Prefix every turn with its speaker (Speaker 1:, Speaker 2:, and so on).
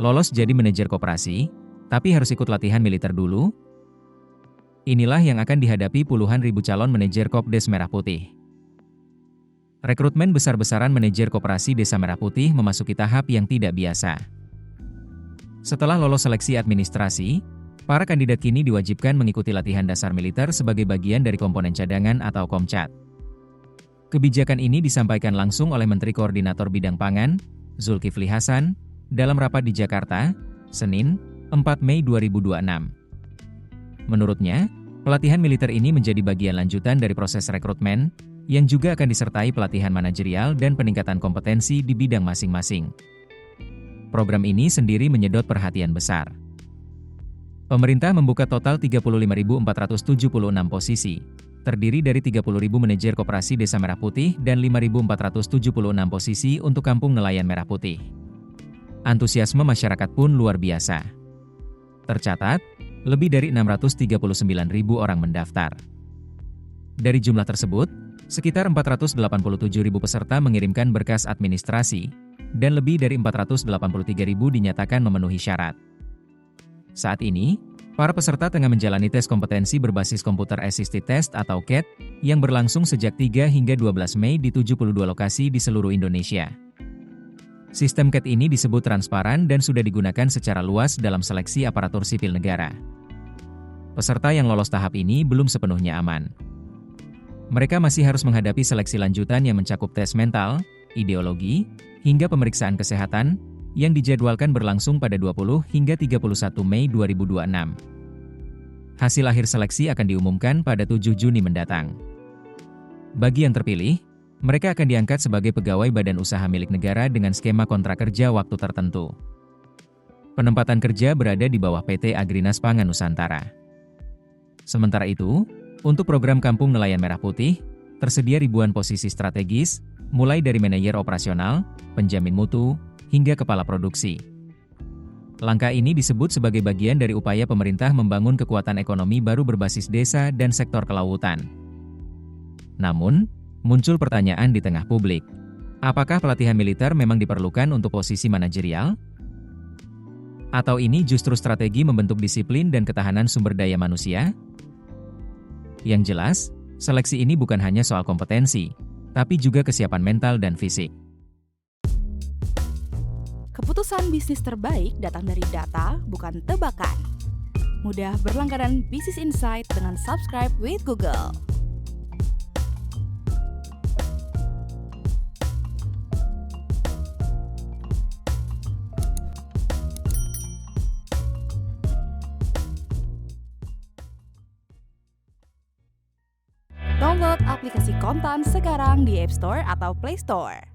Speaker 1: Lolos jadi manajer koperasi, tapi harus ikut latihan militer dulu? Inilah yang akan dihadapi puluhan ribu calon manajer Kopdes Merah Putih. Rekrutmen besar-besaran manajer koperasi Desa Merah Putih memasuki tahap yang tidak biasa. Setelah lolos seleksi administrasi, para kandidat kini diwajibkan mengikuti latihan dasar militer sebagai bagian dari komponen cadangan atau Komcat. Kebijakan ini disampaikan langsung oleh Menteri Koordinator Bidang Pangan, Zulkifli Hasan, dalam rapat di Jakarta, Senin, 4 Mei 2026. Menurutnya, pelatihan militer ini menjadi bagian lanjutan dari proses rekrutmen, yang juga akan disertai pelatihan manajerial dan peningkatan kompetensi di bidang masing-masing. Program ini sendiri menyedot perhatian besar. Pemerintah membuka total 35.476 posisi, terdiri dari 30.000 manajer koperasi Desa Merah Putih dan 5.476 posisi untuk Kampung Nelayan Merah Putih. Antusiasme masyarakat pun luar biasa. Tercatat, lebih dari 639.000 orang mendaftar. Dari jumlah tersebut, sekitar 487.000 peserta mengirimkan berkas administrasi, dan lebih dari 483.000 dinyatakan memenuhi syarat. Saat ini, para peserta tengah menjalani tes kompetensi berbasis Computer Assisted Test atau CAT, yang berlangsung sejak 3 hingga 12 Mei di 72 lokasi di seluruh Indonesia. Sistem CAT ini disebut transparan dan sudah digunakan secara luas dalam seleksi aparatur sipil negara. Peserta yang lolos tahap ini belum sepenuhnya aman. Mereka masih harus menghadapi seleksi lanjutan yang mencakup tes mental, ideologi, hingga pemeriksaan kesehatan, yang dijadwalkan berlangsung pada 20 hingga 31 Mei 2026. Hasil akhir seleksi akan diumumkan pada 7 Juni mendatang. Bagi yang terpilih, mereka akan diangkat sebagai pegawai badan usaha milik negara dengan skema kontrak kerja waktu tertentu. Penempatan kerja berada di bawah PT Agrinas Pangan Nusantara. Sementara itu, untuk program Kampung Nelayan Merah Putih, tersedia ribuan posisi strategis, mulai dari manajer operasional, penjamin mutu, hingga kepala produksi. Langkah ini disebut sebagai bagian dari upaya pemerintah membangun kekuatan ekonomi baru berbasis desa dan sektor kelautan. Namun, muncul pertanyaan di tengah publik. Apakah pelatihan militer memang diperlukan untuk posisi manajerial? Atau ini justru strategi membentuk disiplin dan ketahanan sumber daya manusia? Yang jelas, seleksi ini bukan hanya soal kompetensi, tapi juga kesiapan mental dan fisik.
Speaker 2: Keputusan bisnis terbaik datang dari data, bukan tebakan. Mudah berlangganan Business Insight dengan subscribe with Google. Download aplikasi Kontan sekarang di App Store atau Play Store.